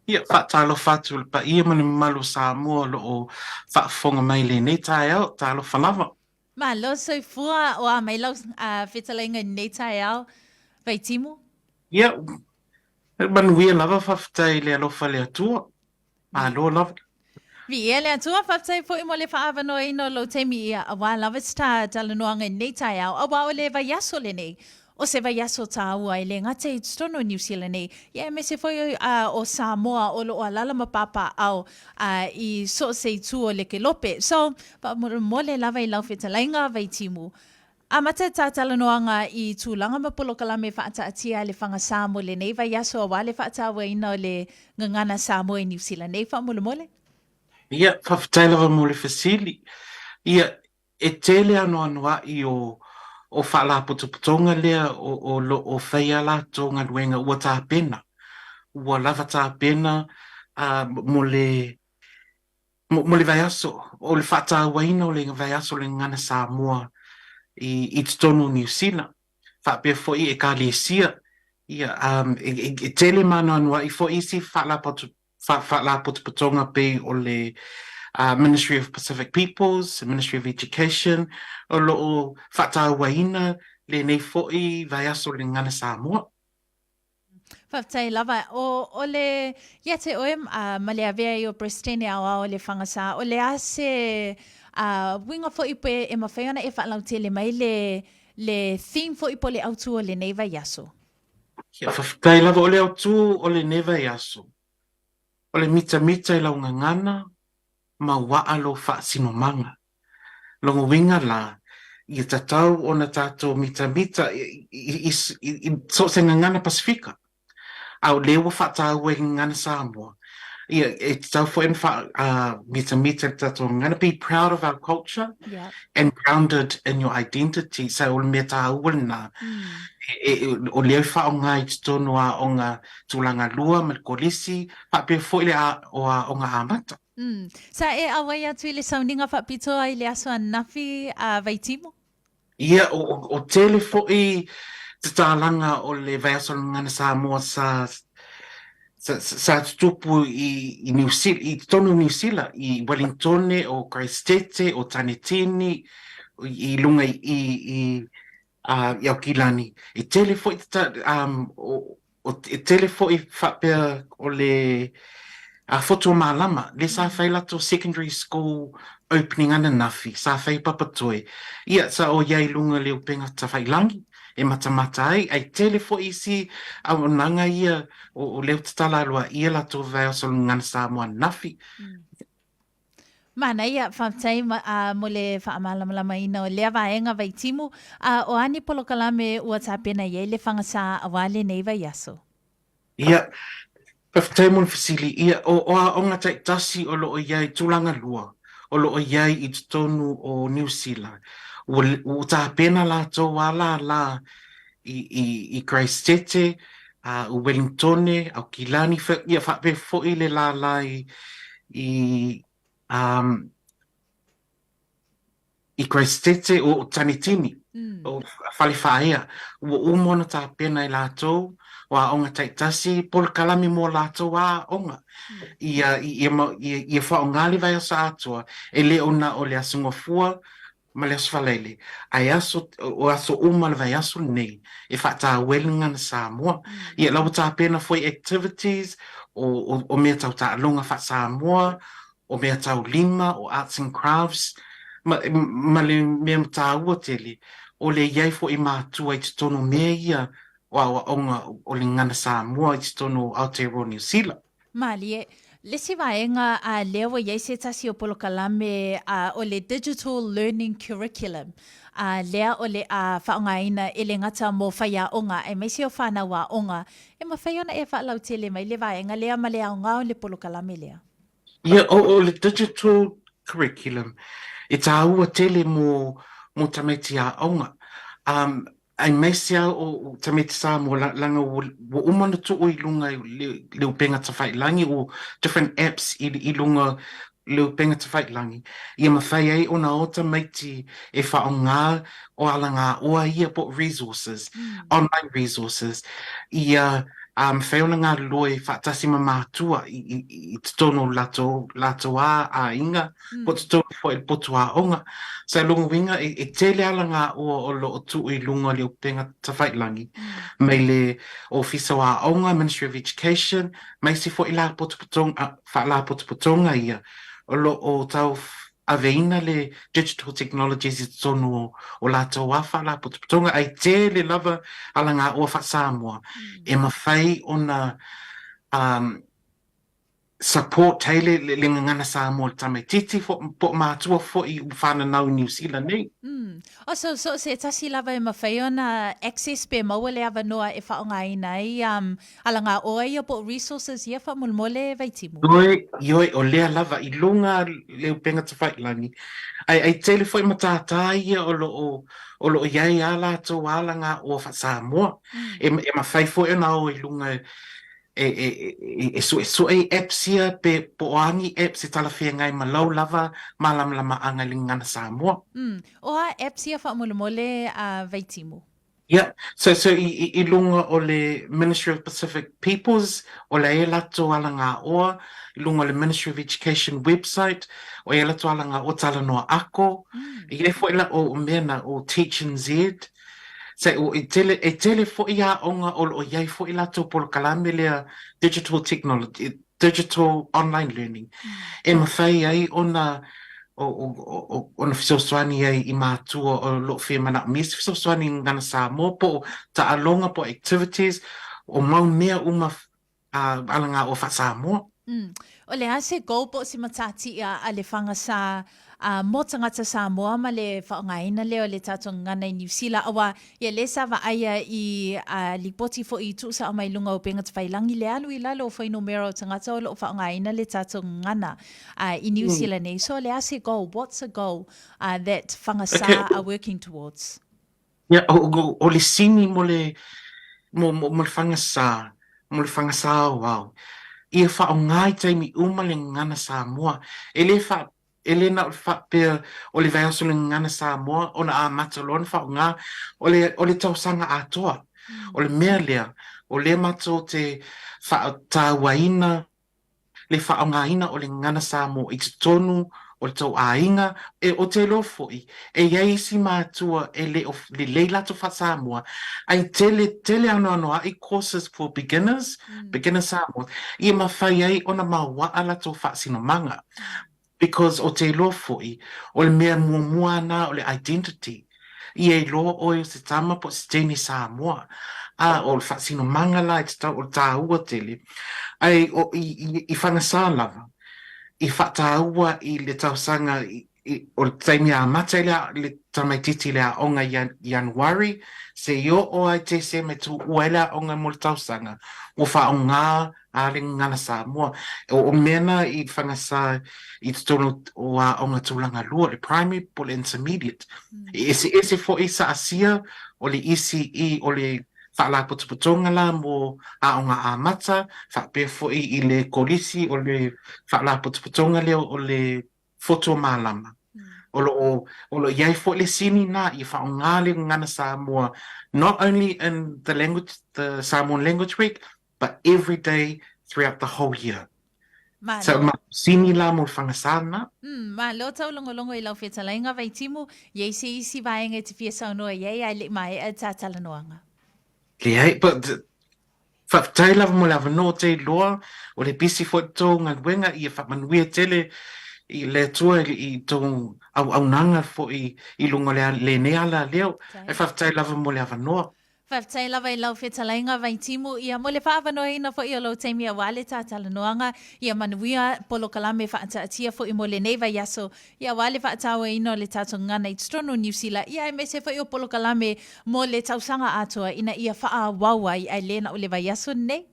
Ia, whaatalo whātul pa ia mani malu Samoa lo o whaafonga mai le nei tae au, talo whalawa. Ma lo soifua o a mai lau whitalenga nei tai au Vaitimu. Ia, manuia lava whaftai le alofa le atua. Vi Alo lava. vi ele atua whaftai fo i mo le whaavano ino lo temi ia a wā lava sta talanoanga nei tai au. A wā o le vai aso le nei. O se vai aso tā ua i le ngate i stono New Zealand nei. Ia me se foi o Samoa o lo o alala mapapa au i so se tu o le ke lope. So, pa mo le lava i lau whitalainga Vaitimu. A mata tā talanoanga i tūlanga mapolo kalame whaata atia le Fagasa mo le nei vai aso a wale whaata waina o le ngangana Samoa i New Zealand. Nei wha mole mole? Ia, whaftai lava mo le fasili. Ia, e tele ano anoa i o whaala putuputonga lea o whaia la tonga luenga ua tā pena. Ua lava tā pena mo le vai aso. O le whaata waina o le vai aso le ngana Samoa i te tonu New Zealand. Whapea fo i e ka lesia. Ia, e tele mana anua i fo isi whaala putuputonga pe o le Ministry of Pacific Peoples, Ministry of Education, o loo whaatauaina le nei fo i vai aso le ngana Samoa. Whaftai lava. O le iate oem ma le avea i o Pristine Aoao o le Fagasa. O le ase winga fo i pe e mawhaiona e whaalau te le mai le theme fo i po le autu o le nei vai aso. Kia whawhitai lava o le au tū o le neva i aso. O le mita mita i lau ngangana, ma waa lo whaasinomanga. Longo winga la, i tatau o na tātou mita mita i so se ngangana Pasifika. Au lewa whaatau e ngana Samoa. Ia, e tau fo en mita mita tātou ngana. Be proud of our culture Yeah. and grounded in your identity. So o le mea tā uana. O leo wha o ngā i tono a o ngā tūlanga lua, ma kolisi, whapea fo ile o ngā amata. Sa e awai atu i le sauninga whapitoa i le aso a nafi a Vaitimu? Ia, o tele fo i te tālanga o le vaiaso ngana Samoa sa tupu i New Zealand, i tonu New Zealand, i Wellington, o Christchurch, o Tanitini, i lunga i Aokilani. E tele fo i e tele fo i whapea o le foto malama. Le sa whai lato secondary school opening ana nafi. Sa whai papatoe. Ia, sa o iai lunga leo penga ta whai langi. E matamata ai. Ai tele fo i si au nanga ia o leo tatala alua ia lato vai o solo ngana Samoa nafi. Mana ia whaftai mo le whaamalamalama ina o lea vaenga Vaitimu. O ani polo kalame ua tāpena iei le Fagasa a wale nei vai aso. Ia, whaftai mon fasili. Ia, o a onga tai tasi o lo o iai tūlanga lua. O lo o iai i tonu o New Zealand. O tāpena la tō wala la i Christchurch, o Wellington, au Kilani, ia whape fo i le la i Christchurch o Tanitini, o Whaliwhaea. Ua umona tā pena i lātou, o a onga taitasi, pol kalami mō lātou a onga. Ia whaongali vai o sa atua, e le ona o le asunga fua, ma le aso whalaile. Ai aso, o aso uma le vai aso nei, e whaata welinga na Samoa. Ia lau tā pena foi activities, o mea tau tā alonga wha Samoa, o mea tau lima, o arts and crafts, ma le mea mta ua tele, o le iai fo i mātua i te tono mea ia, o awa onga o le ngana Samoa i te tono Aotearoa New Zealand. Mali e, le si vaenga a lewa iei se tasi o polo kalame o le digital learning curriculum. Lea o le whaongaina e le ngata mō whaia onga, e meisi o whana wā onga, e ma whaiona e whaalau tele mai le vaenga lea ma lea o ngā o le polo kalame lea. Ia, o le digital curriculum, e tā ua tele mō tameti a onga. Ai meisia o tameti sa mo langa o umana tu o i lunga le upenga ta whailangi o different apps i lunga le upenga ta whailangi. Ia mawhai ai o na o tameti e whaonga o alanga oa ia po resources, online resources. Ia Whiona ngā loe whaatasi ma mātua I te tono lato a inga, po te tono fo I potu a onga. Sa lunga winga, e tele ala ngā o lo o tu I lunga leo penga tawhailangi. Mai le ofisa a onga, Ministry of Education, mai si fo I la potu putonga, wha la potu putonga ia. O lo o tau aveina le digital technologies I tonu o lato a wha la potu putonga, ai tele lava ala ngā o wha Samoa. E mawhai ona support teile le ngana Samoa le tamaititi po mātua fo I whananau New Zealand nei. So se tasi lava e mawhai ona access pe maua le awa noa e whaonga ina I ala ngā oa ia po resources ia wha mulmole Vaitimu. Ioi o lea lava I lunga leo penga te whailangi. Ai teile fo I matata ia o lo iai ala to ala ngā o wha Samoa. E mawhai fo ona o I lunga so apps ia pe poangi apps tala fia ngai malau lava malam lama anga lingana Samoa. Oha apps ia wha mulmole Vaitimu. Yeah, so I lunga o le Ministry of Pacific Peoples o le e lato ala ngā oa, I lunga o le Ministry of Education website o e lato ala ngā o tala noa ako, I e fo ila o mena o Teach and Z, so e tele fo ia onga o iai fo ila to polo kalame lea digital technology, digital online learning. E mawhai ai ona ona fisoswani ai I mātua o lo whi mana mis fisoswani ngana Samoa po ta alonga po activities o mau mea uma ala ngā o wha Samoa. O le ase go po si matati a le Fagasa mo tangata Samoa ma le whaongaina leo le tātou ngana I New Zealand awa ia le sawa aia I lipoti fo I tusa o mai lunga o penga te whailangi le alu I lalo o whainomero tangata o lo whaongaina le tātou ngana I New Zealand nei. So le ase goal, what's a goal that Fagasa are working towards? Yeah, o le sini mo le Fagasa, wow. Ia whaongai taimi uma le ngana Samoa. Ele na whapea o le vaiaso le ngana Samoa, o na a matalona whaonga, o le tausanga atoa, o le mea lea, o le mato te whaatawaina, le whaongaina o le ngana Samoa, I te tonu, o le tau ainga, o te lofoi, e iei si mātua le leilato wha Samoa, ai tele anoa I courses for beginners, beginner Samoa, I mawhai ai ona maua ala to wha sinomanga, because o te lofoi, o le mea mua na o le identity, I e lo o se tama po se teni Samoa, o le wha sinomanga la I te tau o le tā ua tele, ai I Fagasa lava, I whataua I le tausanga o le taimi a mata le tamaititi le a onga Januari, se io o ai te se me tu uela onga mo le tausanga, o whaonga a le ngana Samoa. O mena I Fagasa I te tono o a onga tūlanga lua, le primary po le intermediate. Ese fo isa asia o le ECE o le whaala putuputonga la mo a onga a mata, whapea foi I le kolisi o le whaala putuputonga leo o le foto malama. O lo iai foi le sini na I whaonga le ngana Samoa, not only in the Samoan Language Week, but every day throughout the whole year. So sini la mo whangasana. Ma lo tau longo I lau whetalainga Vaitimu, iei se isi vaenga te fia saunoa iei ai le mai e tātala noanga. Yeah, but whaftai lava mo lava no te loa, o le bisi fo tō ngā wenga I whamanuia tele I le tua I tō au nanga fo I lunga le neala leo, e whaftai lava mo lava noa. Whaftai lava I lau whetalainga Vaitimu, ia mo le whaavanoina fo I o lau teimi a wale tātala noanga, ia manuia polo kalame whaataatia fo I mo le neiva yaso, ia wale whaatawa ino le tātou ngana I Tono New Zealand, ia me se fo I o polo kalame mo le tausanga atoa, ina ia wha wawai ai lena o le vai yaso nei.